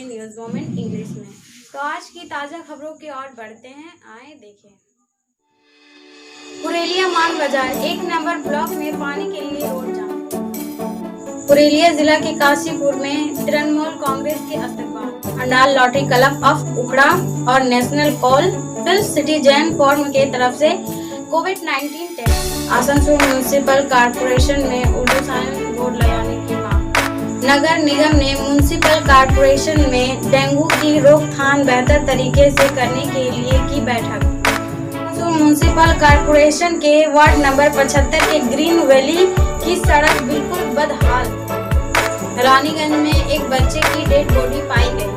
वाले news moment English में। तो आज की ताजा खबरों की ओर बढ़ते हैं, आए देखें। पुरेलिया मान बाजार 1 नंबर ब्लॉक में पानी के लिए रोड जाम। पुरेलिया जिला के काशीपुर में तृणमूल कांग्रेस के इस्तीफा, अंडाल लॉटरी क्लब ऑफ उखड़ा और नेशनल कॉल सिटीजन फोरम के तरफ से कोविड-19 टेस्ट। आसनसोल म्यूनिसिपल कॉर्पोरेशन में उर्दू साइन बोर्ड लगाने की मांग। नगर निगम ने म्यूनिसिपल कॉर्पोरेशन में डेंगू की रोकथाम बेहतर तरीके से करने के लिए की बैठक। म्यूनिसिपल कॉर्पोरेशन के वार्ड नंबर 75 के ग्रीन वैली की सड़क बिल्कुल बदहाल। रानीगंज में एक बच्चे की डेड बॉडी पाई गई।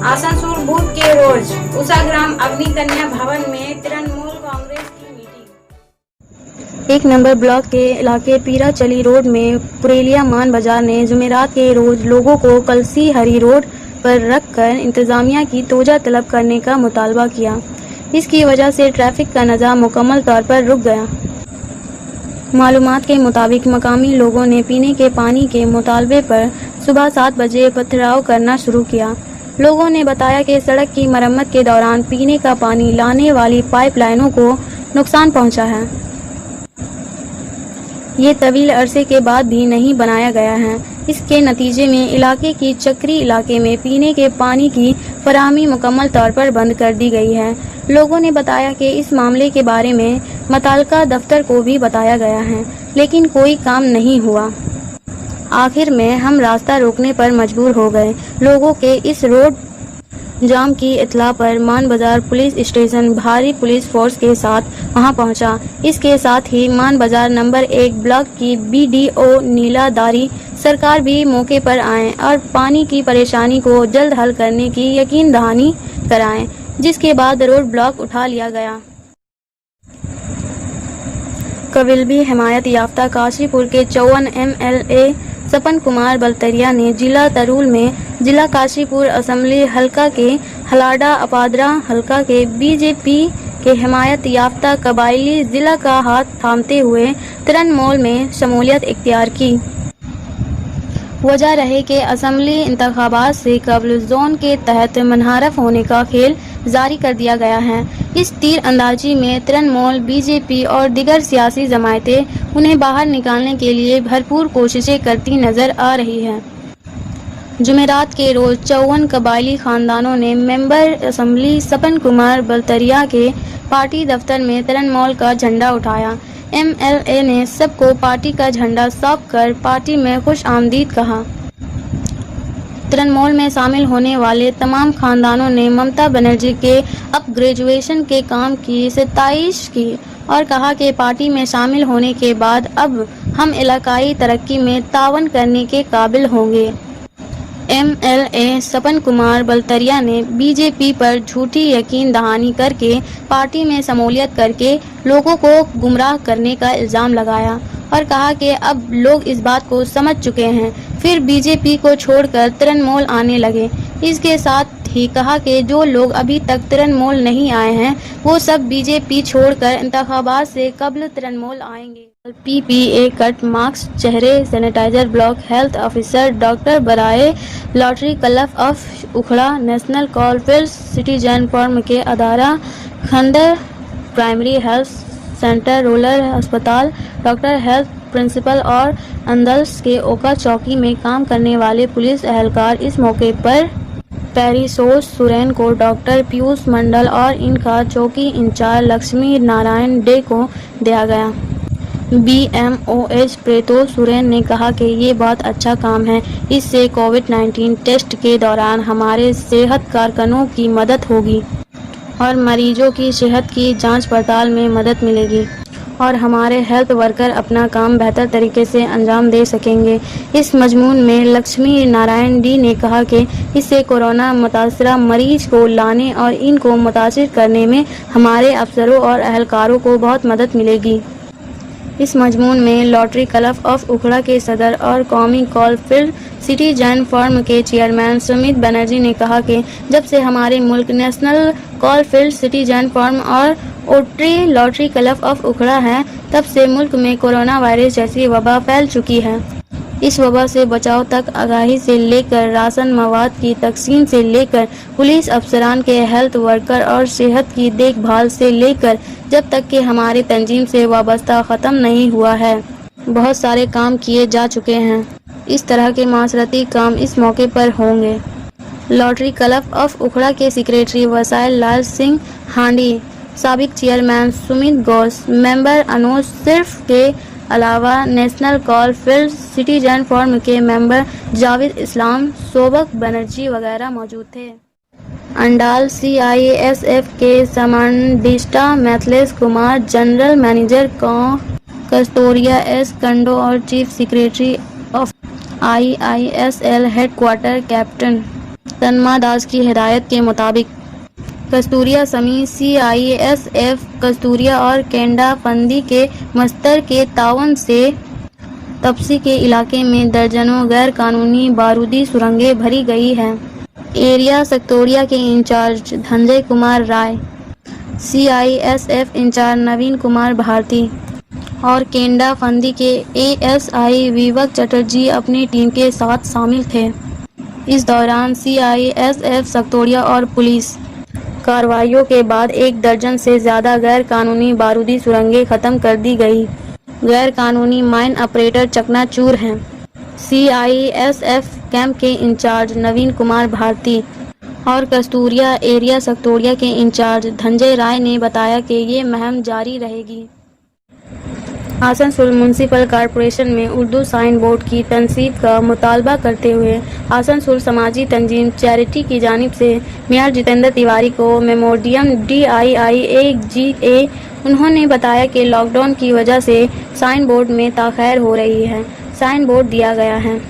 आसनसोल बूथ के रोज उषाग्राम अग्नि कन्या भवन में तृणमूल कांग्रेस की मीटिंग। 1 नंबर ब्लॉक के इलाके पीराचली रोड में पुरेलिया मान बाजार ने जुमेरात के रोज लोगों को कलसी हरी रोड पर रखकर इंतजामिया की तोजा तलब करने का मुतालबा किया। इसकी वजह से ट्रैफिक का निज़ाम मुकम्मल तौर पर रुक गया। मालूमात के मुताबिक मकामी लोगों ने पीने के पानी के मुतालबे पर सुबह 7 बजे पथराव करना शुरू किया। लोगों ने बताया कि सड़क की मरम्मत के दौरान पीने का पानी लाने वाली पाइपलाइनों को नुकसान पहुंचा है। ये तवील अरसे के बाद भी नहीं बनाया गया है। इसके नतीजे में इलाके की चक्री इलाके में पीने के पानी की फराहमी मुकम्मल तौर पर बंद कर दी गई है। लोगों ने बताया कि इस मामले के बारे में मुताल्लिका दफ्तर को भी बताया गया है, लेकिन कोई काम नहीं हुआ। आखिर में हम रास्ता रोकने पर मजबूर हो गए। लोगों के इस रोड जाम की इत्तला पर मान बाजार पुलिस स्टेशन भारी पुलिस फोर्स के साथ वहां पहुंचा। इसके साथ ही मान बाजार नंबर 1 ब्लॉक की BDO नीलादारी सरकार भी मौके पर आए और पानी की परेशानी को जल्द हल करने की यकीन दहानी कराएं, जिसके बाद रोड ब्लॉक उठा लिया गया। कविलबी हिमायत याफ्ता काशीपुर के 54 MLA सपन कुमार बलतरिया ने जिला तरूल में जिला काशीपुर असेंबली हलका के हलाडा अपादरा हलका के BJP के हिमायत याफ्ता कबायली जिला का हाथ थामते हुए तृणमूल में शमूलियत इख्तियार की। वजह रहे कि असेंबली इंतखाबात से कबल जोन के तहत मनहरफ होने का खेल जारी कर दिया गया है। इस तीर अंदाजी में तृणमूल, BJP और दीगर सियासी जमायतें उन्हें बाहर निकालने के लिए भरपूर कोशिशें करती नजर आ रही है। जुमेरात के रोज 54 कबायली खानदानों ने मेंबर असेंबली सपन कुमार बलतरिया के पार्टी दफ्तर में तृणमूल का झंडा उठाया। MLA ने सबको पार्टी का झंडा सौंप कर पार्टी में खुश आमदीद कहा। तृणमूल में शामिल होने वाले तमाम खानदानों ने ममता बनर्जी के अप ग्रेजुएशन के काम की सिताइश की और कहा कि पार्टी में शामिल होने के बाद अब हम इलाकाई तरक्की में तावन करने के काबिल होंगे। MLA सपन कुमार बलतरिया ने BJP पर झूठी यकीन दहानी करके पार्टी में शमूलियत करके लोगों को गुमराह करने का इल्जाम लगाया और कहा कि अब लोग इस बात को समझ चुके हैं, फिर BJP को छोड़कर तृणमूल आने लगे। इसके साथ ही कहा कि जो लोग अभी तक तृणमूल नहीं आए हैं वो सब BJP छोड़कर इंतखाबात से कबल तृणमूल आएंगे। PPA कट मास्क, चेहरे sanitizer block health officer doctor बराए lottery club of Ukhra national coalfield citizen forum के अदारा Khandra primary health centre rural अस्पताल डॉक्टर हेल्थ प्रिंसिपल और अंदल्स के ओका चौकी में काम करने वाले पुलिस एहलकार इस मौके पर पेरिसोस सुरेन को डॉक्टर पीयूष मंडल और इनका चौकी इंचार्ज लक्ष्मी नारायण डे को दिया गया। BMOH प्रेतो सुरेन ने कहा कि ये बहुत अच्छा काम है, इससे कोविड-19 टेस्ट के दौरान हमारे सेहत कारकुनों की मदद होगी और मरीजों की सेहत की जांच पड़ताल में मदद मिलेगी और हमारे हेल्थ वर्कर अपना काम बेहतर तरीके से अंजाम दे सकेंगे। इस मजमून में लक्ष्मी नारायण डी ने कहा कि इससे कोरोना मुतासरा मरीज को लाने और इनको मुतासिर करने में हमारे अफसरों और एहलकारों को बहुत मदद मिलेगी। इस मजमून में लॉटरी क्लब ऑफ उखड़ा के सदर और कौमी कॉलफील्ड सिटीजन फोरम के चेयरमैन सुमित बनर्जी ने कहा कि जब से हमारे मुल्क नेशनल कॉलफील्ड सिटीजन फोरम और ओट्री लॉटरी क्लब ऑफ उखड़ा है, तब से मुल्क में कोरोना वायरस जैसी वबा फैल चुकी है। इस वबा से बचाव तक आगाही से लेकर राशन मवाद की तकसीम से लेकर पुलिस अफसरान के हेल्थ वर्कर और सेहत की देखभाल से लेकर जब तक कि हमारी तंजीम से वाबस्ता ख़त्म नहीं हुआ है, बहुत सारे काम किए जा चुके हैं। इस तरह के माशरती काम इस मौके पर होंगे। लॉटरी क्लब ऑफ उखड़ा के सेक्रेटरी वसाइल लाल सिंह हांडी, साबिक चेयरमैन सुमित घोष, मेंबर अनुज सिर्फ के अलावा national coalfield citizen forum के मेंबर जावेद इस्लाम, सोबक बनर्जी वगैरह मौजूद थे। अंडाल CISF के समंडिस्टा Maithilesh Kumar, general manager Kasturia S कंडो और chief secretary of IISL headquarter captain Tanma Das की हिदायत के मुताबिक कस्तूरिया समी CISF कस्तूरिया और केंडा फंदी के मस्तर के तावन से तपसी के इलाके में दर्जनों गैर कानूनी बारूदी सुरंगें भरी गई हैं। एरिया सक्तोरिया के in charge Dhananjay Kumar Rai, CISF in charge नवीन कुमार भारती और केंडा फंदी के ASI विवेक चटर्जी अपनी टीम के साथ शामिल थे। इस दौरान CISF सक्तोरिया और पुलिस कार्रवाइयों के बाद 1 दर्जन से ज़्यादा गैर कानूनी बारूदी सुरंगें ख़त्म कर दी गई। गैर कानूनी माइन ऑपरेटर चकनाचूर हैं। CISF कैंप के इंचार्ज नवीन कुमार भारती और कस्तूरिया एरिया सक्तोरिया के इंचार्ज धनंजय राय ने बताया कि ये मुहिम जारी रहेगी। आसनसोल म्यूनिसिपल कॉरपोरेशन में उर्दू साइन बोर्ड की तनसीब का मुतालबा करते हुए आसनसोल समाजी तंजीम चैरिटी की जानिब से मेयर जितेंद्र तिवारी को मेमोरियम DIIA उन्होंने बताया कि लॉकडाउन की वजह से साइन बोर्ड में ताख़ीर हो रही है। साइन बोर्ड दिया गया है।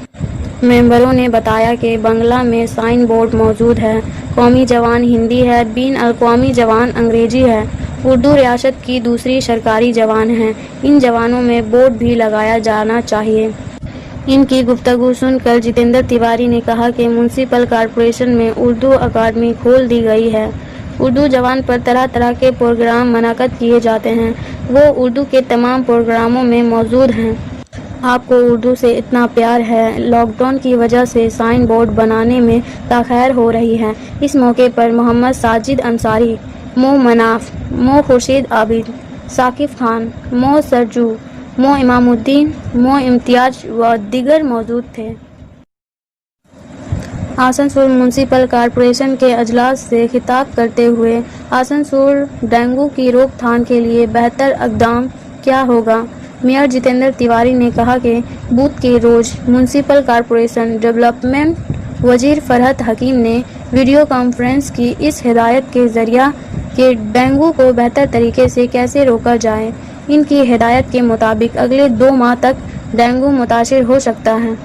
मेंबरों ने बताया कि बंगला में साइन बोर्ड मौजूद है, कौमी जवान हिंदी है, बीन अल-कौमी जवान अंग्रेजी है, उर्दू रियासत की दूसरी सरकारी जवान है। इन जवानों में बोर्ड भी लगाया जाना चाहिए। इनकी गुफ्तगू सुनकर जितेंद्र तिवारी ने कहा कि म्यूनिसिपल कॉरपोरेशन में उर्दू अकादमी खोल दी गई है। उर्दू जवान पर तरह तरह के प्रोग्राम मुनक़द किए जाते हैं, वो उर्दू के तमाम प्रोग्रामों में मौजूद हैं। आपको उर्दू से इतना प्यार है, लॉकडाउन की वजह से साइन बोर्ड बनाने में ताख़ीर हो रही है। इस मौके पर मोहम्मद साजिद अंसारी, मो मनाफ, मो खुर्शीद आबिद, साकिब खान, मो सरजू, मो इमामुद्दीन, मो इम्तियाज व दीगर मौजूद थे। आसनसोल म्यूनिसिपल कॉरपोरेशन के अजलास से खिताब करते हुए आसनसोल डेंगू की रोकथाम के लिए बेहतर इक़दाम क्या होगा, मेयर जितेंद्र तिवारी ने कहा कि बूथ के रोज म्यूनिसिपल कॉरपोरेशन डेवलपमेंट वजीर फरहत हकीम ने वीडियो कॉन्फ्रेंस की इस हिदायत के ज़रिया कि डेंगू को बेहतर तरीके से कैसे रोका जाए। इनकी हिदायत के मुताबिक अगले 2 माह तक डेंगू मुतासिर हो सकता है।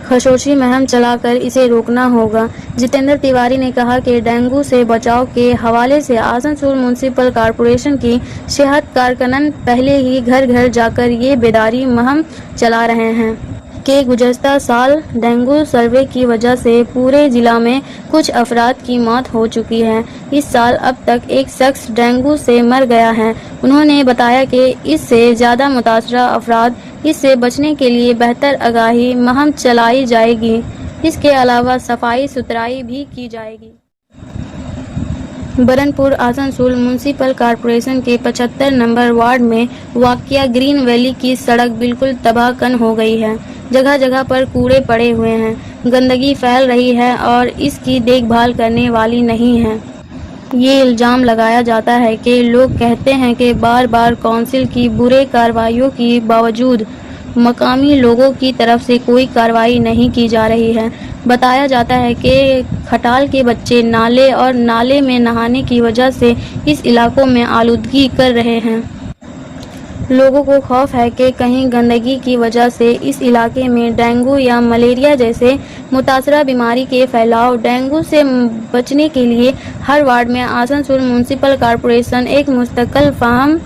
खशोशी मुहिम चलाकर इसे रोकना होगा। जितेंद्र तिवारी ने कहा कि डेंगू से बचाव के हवाले से आसनसोल म्यूनिसिपल कॉरपोरेशन की सेहत कारकुनान पहले ही घर घर जाकर ये बेदारी मुहिम चला रहे हैं कि गुज़श्ता साल डेंगू सर्वे की वजह से पूरे ज़िला में कुछ अफराद की मौत हो चुकी है। इस साल अब तक एक शख्स डेंगू से मर गया है। उन्होंने बताया कि इससे ज़्यादा मुतासरा अफराद इससे बचने के लिए बेहतर आगाही मुहिम चलाई जाएगी। इसके अलावा सफाई सुथराई भी की जाएगी। बरनपुर आसनसोल म्यूनिसिपल कॉरपोरेशन के 75 नंबर वार्ड में वाक़िया ग्रीन वैली की सड़क बिल्कुल तबाहकन हो गई है। जगह जगह पर कूड़े पड़े हुए हैं, गंदगी फैल रही है और इसकी देखभाल करने वाली नहीं है। ये इल्ज़ाम लगाया जाता है कि लोग कहते हैं कि बार बार काउंसिल की बुरे कार्रवाइयों के बावजूद मकामी लोगों की तरफ से कोई कार्रवाई नहीं की जा रही है। बताया जाता है कि खटाल के बच्चे नाले और नाले में नहाने की वजह से इस इलाकों में आलूदगी कर रहे हैं। लोगों को खौफ है कि कहीं गंदगी की वजह से इस इलाके में डेंगू या मलेरिया जैसे मुतासरा बीमारी के फैलाव। डेंगू से बचने के लिए हर वार्ड में आसनसोल म्यूनिसिपल कॉरपोरेशन एक मुस्तकिल मुहिम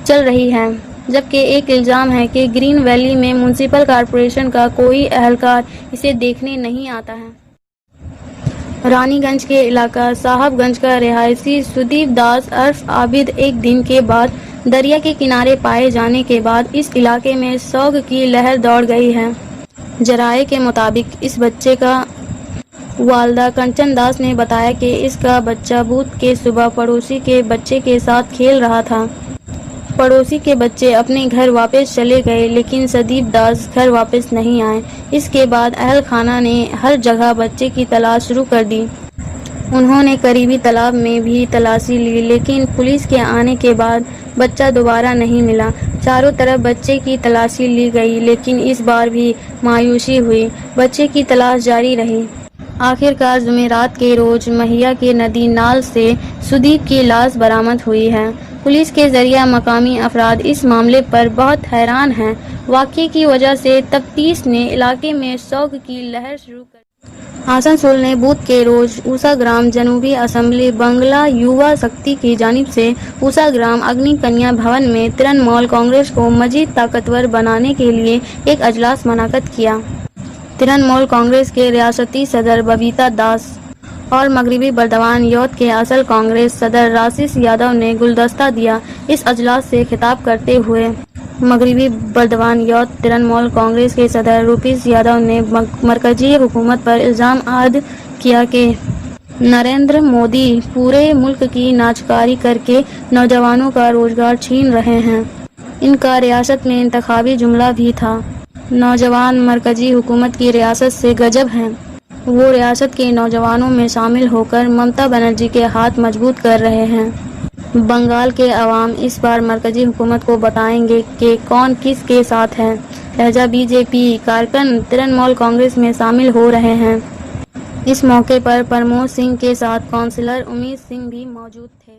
चल रही है, जबकि एक इल्ज़ाम है कि ग्रीन वैली में म्यूनिसिपल कॉरपोरेशन का कोई एहलकार इसे देखने नहीं आता है। रानीगंज के इलाका साहबगंज का रिहायशी सुदीप दास अर्फ आबिद एक दिन के बाद दरिया के किनारे पाए जाने के बाद इस इलाके में सोग की लहर दौड़ गई है। ذرائع کے مطابق اس بچے کا والدہ کنچن داس نے بتایا کہ اس کا بچہ بدھ کے صبح پڑوسی کے بچے کے ساتھ کھیل رہا تھا۔ پڑوسی کے بچے اپنے گھر واپس چلے گئے لیکن سدیپ داس گھر واپس نہیں آئے۔ اس کے بعد اہل خانہ نے ہر جگہ بچے کی تلاش شروع کر دی۔ انہوں نے قریبی تالاب میں بھی تلاشی لی لیکن پولیس کے آنے کے بعد بچہ دوبارہ نہیں ملا۔ چاروں طرف بچے کی تلاشی لی گئی لیکن اس بار بھی مایوسی ہوئی۔ بچے کی تلاش جاری رہی۔ آخرکار جمعرات کے روز مہیا کے ندی نال سے سدیپ کی لاش برآمد ہوئی ہے۔ پولیس کے ذریعہ مقامی افراد اس معاملے پر بہت حیران ہیں۔ واقعے کی وجہ سے تفتیش نے علاقے میں شوق کی لہر شروع کر دی۔ آسنسول نے بدھ کے روز اوسا گرام جنوبی اسمبلی بنگلہ یووا شکتی کی جانب سے اوسا گرام اگنی کنیا بھون میں ترنمول کانگریس کو مزید طاقتور بنانے کے لیے ایک اجلاس منعقد کیا۔ ترنمول کانگریس کے ریاستی صدر ببیتا داس اور مغربی بردوان یوتھ کے اصل کانگریس صدر راشیش یادو نے گلدستہ دیا۔ اس اجلاس سے خطاب کرتے ہوئے مغربی بردوان یوتھ ترنمول کانگریس کے صدر روپیش یادو نے مرکزی حکومت پر الزام عائد کیا کہ نریندر مودی پورے ملک کی ناچکاری کر کے نوجوانوں کا روزگار چھین رہے ہیں۔ ان کا ریاست میں انتخابی جملہ بھی تھا، نوجوان مرکزی حکومت کی ریاست سے غضب ہیں۔ وہ ریاست کے نوجوانوں میں شامل ہو کر ممتا بنرجی کے ہاتھ مضبوط کر رہے ہیں۔ بنگال کے عوام اس بار مرکزی حکومت کو بتائیں گے کہ کون کس کے ساتھ ہے، لہذا بی جے پی کارکن ترنمول کانگریس میں شامل ہو رہے ہیں۔ اس موقع پر پرمود سنگھ کے ساتھ کونسلر امیت سنگھ بھی موجود تھے۔